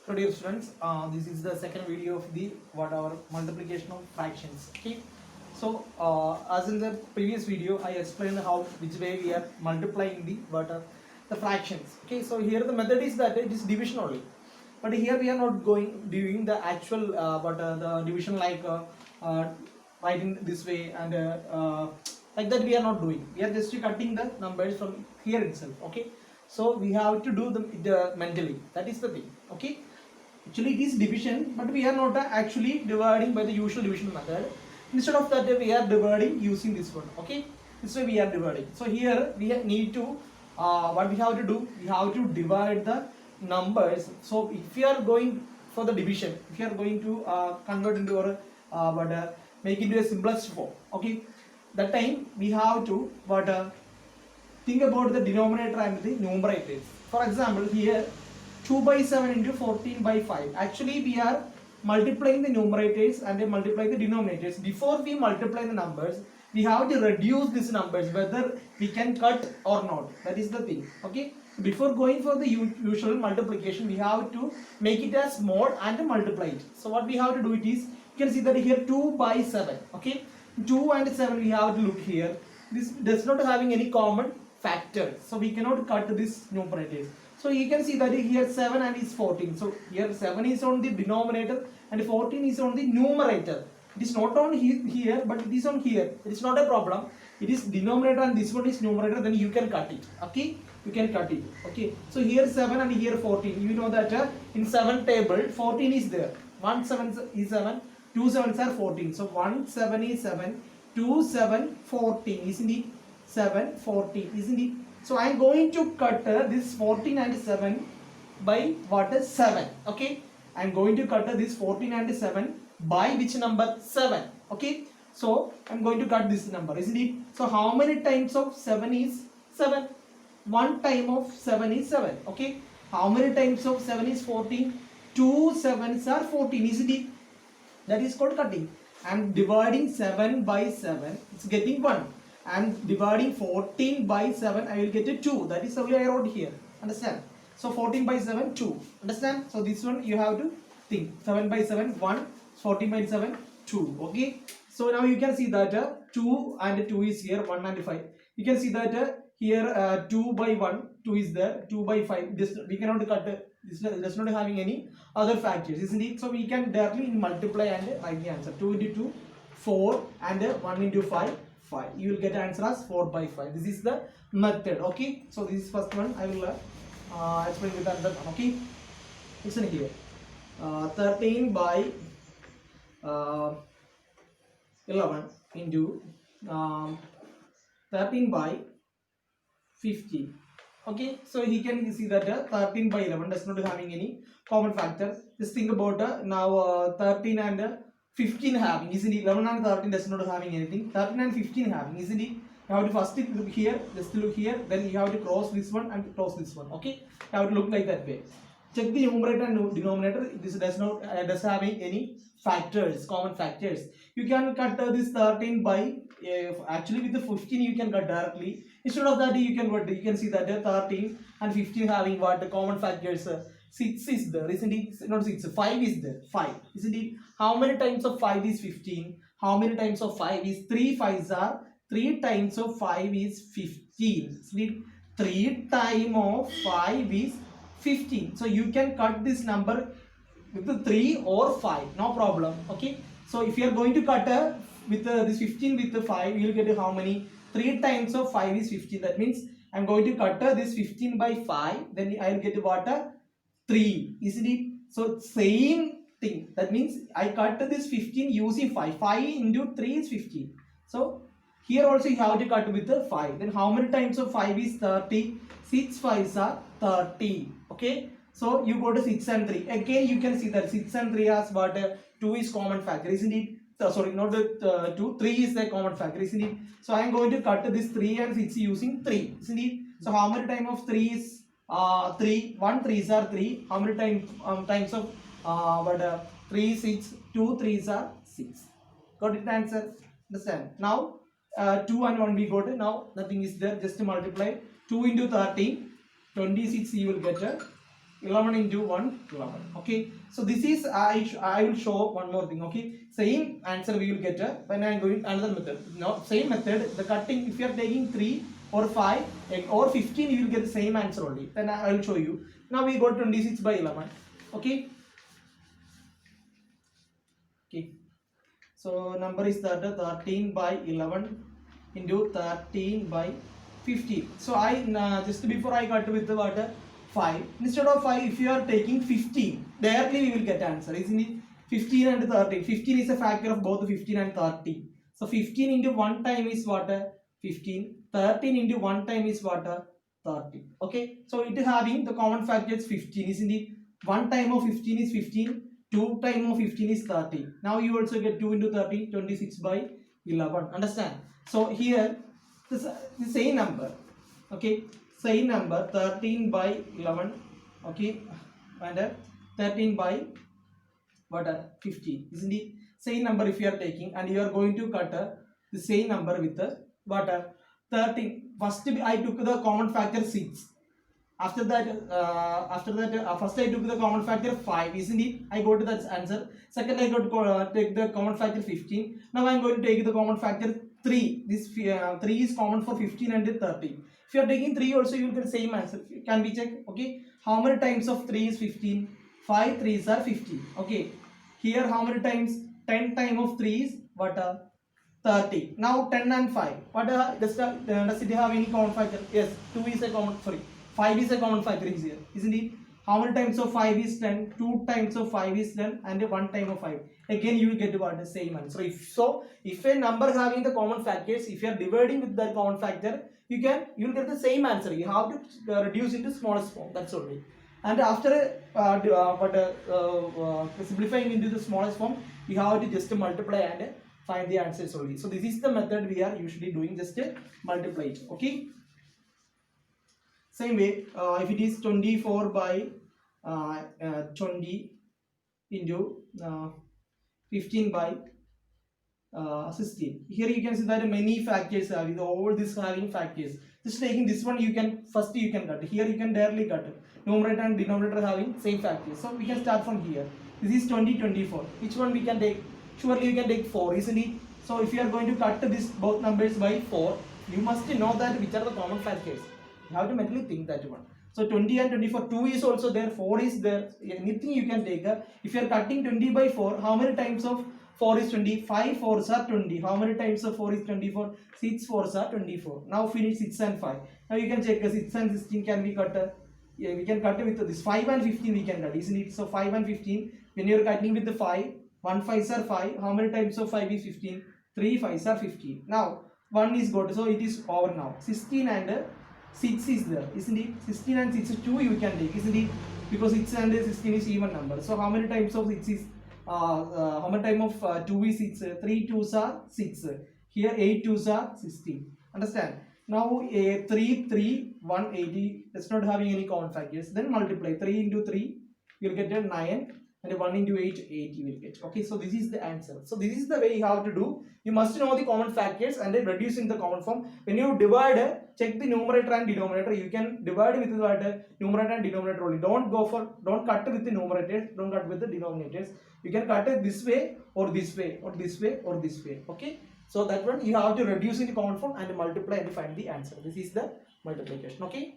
So dear students, this is the second video of the our multiplication of fractions. Okay. So as in the previous video, I explained how which way we are multiplying the fractions. Okay. So here the method is that it is division only, but here we are not doing the actual the division like writing this way and like that we are not doing. We are just cutting the numbers from here itself. Okay. So we have to do the mentally. That is the thing. Okay. Actually, it is division, but we are not actually dividing by the usual division method. Instead of that, we are dividing using this one. Okay, this way we are dividing. So here we need to what we have to do. We have to divide the numbers. So if you are going for the division, if you are going to convert into or make into a simplest form. Okay, that time we have to think about the denominator and the numerator. For example, here 2 by 7 into 14 by 5. Actually, we are multiplying the numerators and multiplying the denominators. Before we multiply the numbers, we have to reduce these numbers, whether we can cut or not. That is the thing. Okay. Before going for the usual multiplication, we have to make it as small and multiply it. So what we have to do it is, you can see that here 2 by 7. Okay. 2 and 7 we have to look here. This does not having any common factor. So we cannot cut this numerators. So you can see that here 7 and is 14. So here 7 is on the denominator and 14 is on the numerator. It is not on here, but it is on here. It is not a problem. It is denominator and this one is numerator, then you can cut it. Okay, you can cut it. Okay, so here 7 and here 14. You know that in 7 table 14 is there. 1 7 is 7, 2 7s are 14. So 1 7 is 7, 2 7 14, isn't it? 7 14, isn't it? So I am going to cut this 14 and 7 by what is 7. Okay, I am going to cut this 14 and 7 by which number? 7. Okay, so I am going to cut this number, isn't it? So how many times of 7 is 7? One time of 7 is 7. Okay, how many times of 7 is 14? 2 7s are 14, isn't it? That is called cutting. I am dividing 7 by 7. It's getting 1. I am dividing 14 by 7, I will get a 2. That is the way I wrote here. Understand? So 14 by 7, 2. Understand? So this one you have to think. 7 by 7, 1. 14 by 7, 2. Okay. So now you can see that 2 and 2 is here, 1 and 5. You can see that here 2 by 1, 2 is there, 2 by 5. This we cannot cut. This does not having any other factors, isn't it? So we can directly multiply and write the answer. 2 into 2, 4, and 1 into 5. 5. You will get answer as 4 by 5. This is the method. Okay. So this is first one. I will explain with another one. Okay. Listen here. 13 by 11 into 13 by 15. Okay. So he can see that 13 by 11 does not having any common factor. Just think about now 13 and 15 having, isn't it? 11 and 13 does not having anything. 13 and 15 having, isn't it? You have to first look here, just look here, then you have to cross this one and cross this one. Okay, you have to look like that way. Check the numerator and denominator. This does not does having any factors, common factors. You can cut this 13 by actually with the 15 you can cut directly. Instead of that you can see that 13 and 15 having what the common factors. 6 is there, isn't it? Not 6, 5 is there. 5, isn't it? How many times of 5 is 15? How many times of 5 is 3 5s are? 3 times of 5 is 15. Isn't it? 3 times of 5 is 15. So you can cut this number with the 3 or 5. No problem. Okay. So if you are going to cut with this 15 with the 5, you will get how many? 3 times of 5 is 15. That means I am going to cut this 15 by 5. Then I will get what? 3, isn't it? So same thing. That means I cut this 15 using 5. 5 into 3 is 15. So here also you have to cut with the 5. Then how many times of 5 is 30? 6 5s are 30. Okay. So you go to 6 and 3. Again you can see that 6 and 3 has what 2 is common factor, isn't it? Sorry, not the 2. 3 is the common factor, isn't it? So I am going to cut this 3 and 6 using 3, isn't it? So how many times of 3 is 3, 1 3s are 3. How many times of 3 6, 2 3s are 6. Got it answer? Understand? Now 2 and 1 we got it. Now nothing is there, just to multiply 2 into 13, 26 you will get 11 into 1, 11. Okay, so this is I will show one more thing. Okay, same answer we will get when I am going another method. No, same method. The cutting, if you are taking 3 or 5 or 15, you will get the same answer only. Then I will show you. Now we got 26 by 11. Okay. Okay. So number is that 13 by 11 into 13 by 15. So I just before I cut with the what 5. Instead of 5, if you are taking 15, directly we will get answer, isn't it? 15 and 13. 15 is a factor of both 15 and 30. So 15 into 1 time is what 15. 13 into 1 time is what 30. Okay. So it is having the common factor is 15, isn't it? 1 time of 15 is 15. 2 time of 15 is 30. Now you also get 2 into 30, 26 by 11. Understand? So here the same number. Okay. Same number 13 by 11. Okay. And 13 by what 15. Isn't it? Same number if you are taking, and you are going to cut the same number with what 13. First I took the common factor 6. After that, first I took the common factor 5, isn't it? I go to that answer. Second, I got to take the common factor 15. Now I am going to take the common factor 3. This 3 is common for 15 and 30. If you are taking 3 also, you will get the same answer. Can we check? Okay. How many times of 3 is 15? 5 3s are 15. Okay. Here how many times? 10 times of 3 is what? 30. Now 10 and 5. What does it have any common factor? Yes, 2 is a common. Sorry. 5 is a common factor is here, isn't it? How many times of 5 is 10? 2 times of 5 is 10 and 1 time of 5. Again you will get what the same answer. If a number having the common factors, if you are dividing with that common factor, you will get the same answer. You have to reduce into smallest form. That's only. And after simplifying into the smallest form, you have to just multiply and find the answers only. So this is the method we are usually doing. Just multiply it. Okay. Same way, if it is 24 by 20 into 15 by 16. Here you can see that many factors are with all this having factors. Just taking this one, you can cut. Here you can directly cut. Numerator and denominator having same factors. So we can start from here. This is 20, 24. Which one we can take? Surely you can take 4, isn't it? So if you are going to cut this both numbers by 4, you must know that which are the common factors. You have to mentally think that one. So 20 and 24, 2 is also there, 4 is there. Anything you can take. If you are cutting 20 by 4, how many times of 4 is 20? 5 4s are 20. How many times of 4 is 24? 6 4s are 24. Now finish 6 and 5. Now you can check 6 and 16 can be cut. Yeah, we can cut with this 5 and 15 we can cut, isn't it? So 5 and 15, when you are cutting with the 5, 1 5s are 5. How many times of 5 is 15? 3 5s are 15. Now 1 is got, so it is over now. 16 and 6 is there, isn't it? 16 and 6 is 2 you can take, isn't it? Because 6 and 16 is even number. So how many times of 6 is how many times of 2 is 6? 3 2s are 6. Here 8 2s are 16. Understand? Now 3 3 1 80. That's not having any common factors. Then multiply 3 into 3. You'll get a 9. And 1 into 8, 8 you will get. Okay, so this is the answer. So this is the way you have to do. You must know the common factors and then reduce in the common form. When you divide, check the numerator and denominator. You can divide with the numerator and denominator only. Don't cut with the numerators, don't cut with the denominators. You can cut it this way or this way or this way or this way. Okay, so that one you have to reduce in the common form and multiply and find the answer. This is the multiplication. Okay.